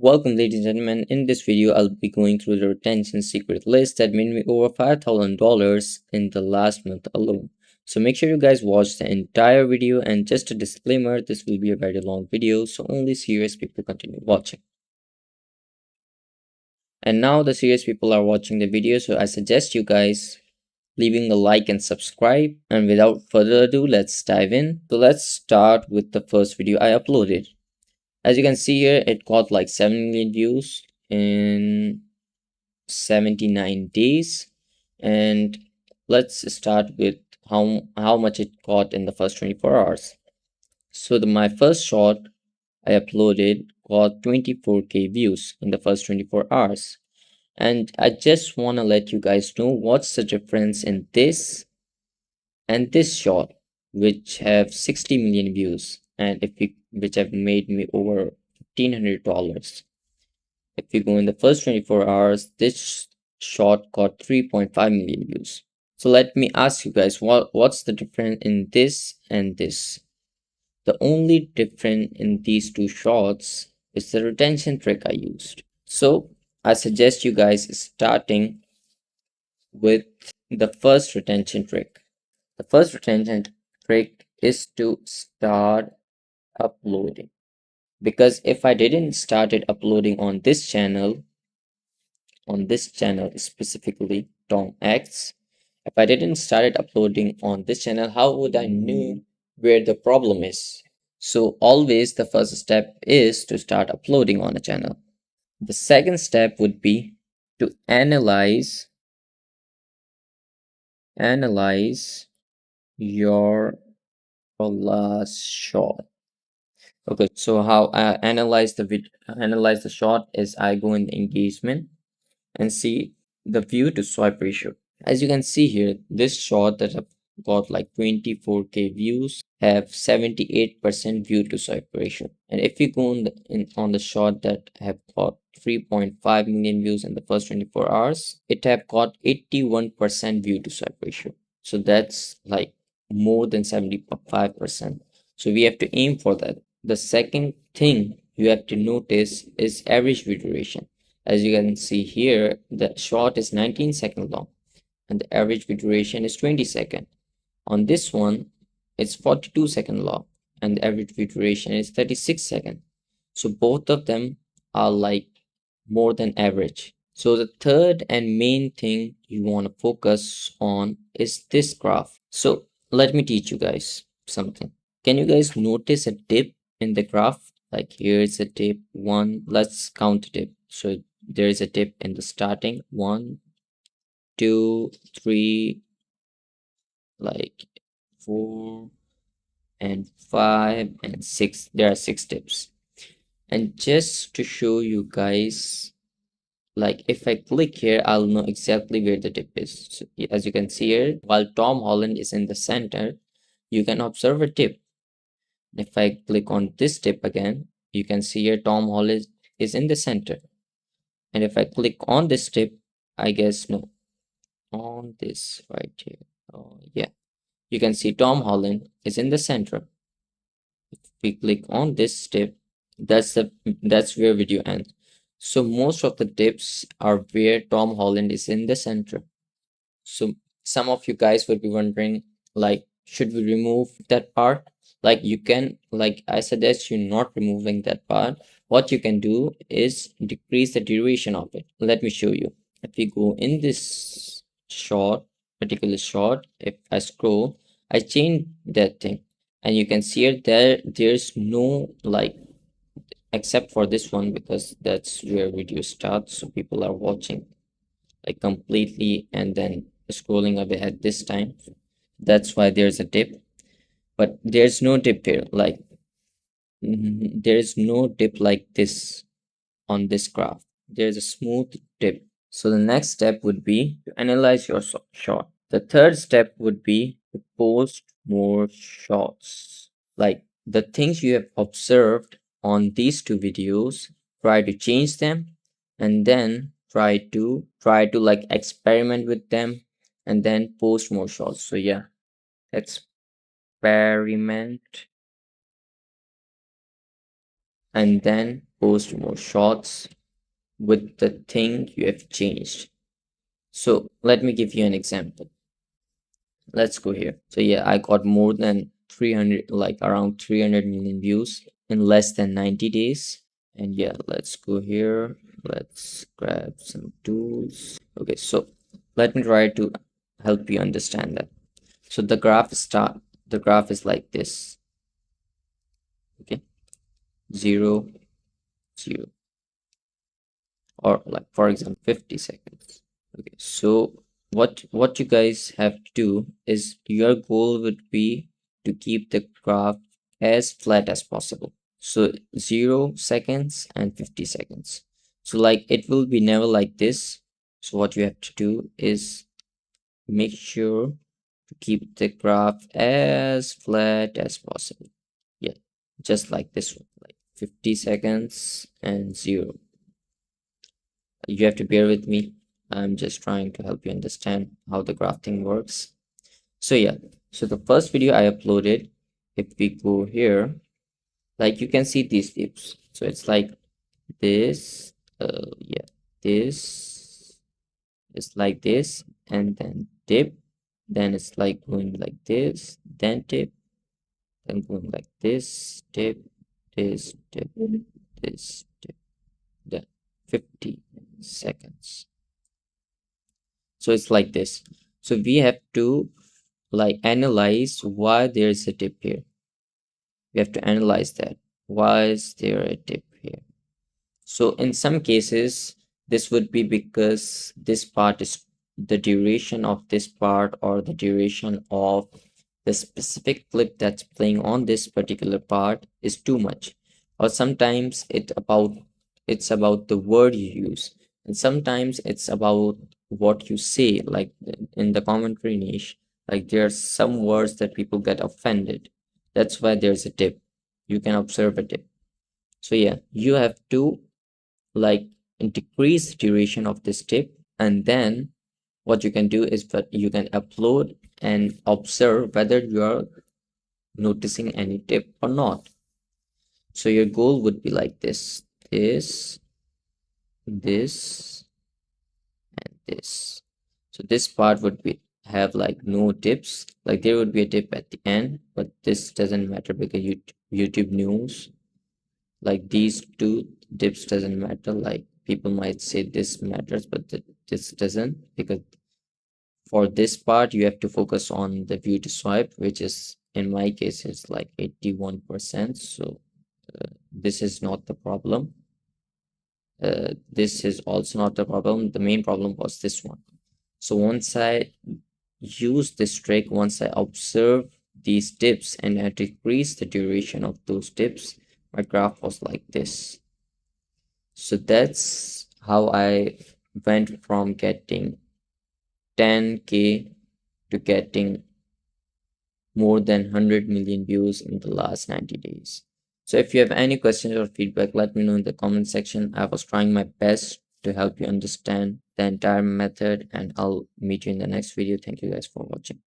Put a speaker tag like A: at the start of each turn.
A: Welcome, ladies and gentlemen. In this video, I'll be going through the retention secret list that made me over $5,000 in the last month alone. So make sure you guys watch the entire video, and just a disclaimer, this will be a very long video, so only serious people continue watching. And now the serious people are watching the video, so I suggest you guys leaving a like and subscribe. And without further ado, let's dive in. So let's start with the first video I uploaded. As you can see here, it got like 7 million views in 79 days. And let's start with how much it got in the first 24 hours. So my first shot I uploaded got 24k views in the first 24 hours. And I just want to let you guys know what's the difference in this and this shot, which have 60 million views, and which have made me over $1,500. If you go in the first 24 hours, this shot got 3.5 million views. So let me ask you guys, what's the difference in this and this? The only difference in these two shots is the retention trick I used. So I suggest you guys starting with the first retention trick. The first retention trick is to start uploading, because if I didn't started uploading on this channel specifically Tom X, if I didn't started uploading on this channel, how would I know where the problem is? So always the first step is to start uploading on a channel. The second step would be to analyze your last shot. Okay, so how I analyze the shot is I go in the engagement and see the view to swipe ratio. As you can see here, this shot that have got like 24k views have 78% view to swipe ratio. And if you go on the shot that have got 3.5 million views in the first 24 hours, it have got 81% view to swipe ratio. So that's like more than 75%. So we have to aim for that. The second thing you have to notice is average view duration. As you can see here, the shot is 19 seconds long and the average view duration is 20 seconds. On this one, it's 42 seconds long and the average view duration is 36 seconds. So both of them are like more than average. So the third and main thing you want to focus on is this graph. So let me teach you guys something. Can you guys notice a dip in the graph? Like here is a dip, one, let's count the dip. So there is a dip in the starting, 1, 2, 3, like 4 and 5 and 6. There are 6 dips. And just to show you guys, like if I click here, I'll know exactly where the dip is. So, as you can see here, while Tom Holland is in the center, you can observe a dip. If I click on this dip again, you can see here Tom Holland is in the center. And if I click on this dip, I guess no, on this right here. Oh yeah, you can see Tom Holland is in the center. If we click on this dip, that's where video ends. So most of the dips are where Tom Holland is in the center. So some of you guys would be wondering, like, should we remove that part? Like you can, like I suggest you not removing that part. What you can do is decrease the duration of it. Let me show you. If we go in this particular shot, if I scroll, I change that thing, and you can see here there's no, like, except for this one, because that's where video starts, so people are watching like completely and then scrolling away at this time. That's why there's a dip, but there's no dip here. Like there is no dip like this on this graph. There's a smooth dip. So the next step would be to analyze your shot. The third step would be to post more shots. Like the things you have observed on these two videos, try to change them, and then try to like experiment with them, and then post more shots. So yeah, experiment and then post more shots with the thing you have changed. So let me give you an example. Let's go here. So yeah, I got more than 300, like around 300 million views in less than 90 days. And yeah, let's go here. Let's grab some tools. Okay, so let me try to help you understand that. So the graph is like this. Okay, 0, 0, or like for example 50 seconds. Okay, so what you guys have to do is your goal would be to keep the graph as flat as possible. So 0 seconds and 50 seconds. So like it will be never like this. So what you have to do is make sure to keep the graph as flat as possible. Yeah, just like this one, like 50 seconds and 0. You have to bear with me. I'm just trying to help you understand how the grafting works. So yeah, so the first video I uploaded, if we go here, like you can see these dips. So it's like this, yeah, this is like this, and then dip, then it's like going like this, then dip, then going like this, dip, this, dip, this, dip, then 50 seconds. So it's like this. So we have to like analyze why there's a dip here. We have to analyze that. Why is there a dip here? So in some cases, this would be because this part is the duration of this part, or the duration of the specific clip that's playing on this particular part is too much. Or sometimes it's about the word you use, and sometimes it's about what you say, like in the commentary niche, like there are some words that people get offended. That's why there's a dip. You can observe a dip. So yeah, you have to like decrease the duration of this tip, and then what you can do is that you can upload and observe whether you are noticing any tip or not. So your goal would be like this and this. So this part would be have like no tips, like there would be a tip at the end, but this doesn't matter because YouTube knows like these two dips doesn't matter. Like people might say this matters, but this doesn't, because for this part you have to focus on the view to swipe, which is in my case is like 81%. So this is not the problem. This is also not the problem. The main problem was this one. So once I use this trick, once I observe these dips and I decrease the duration of those dips, my graph was like this. So that's how I went from getting 10K to getting more than 100 million views in the last 90 days. So if you have any questions or feedback, let me know in the comment section. I was trying my best to help you understand the entire method, and I'll meet you in the next video. Thank you guys for watching.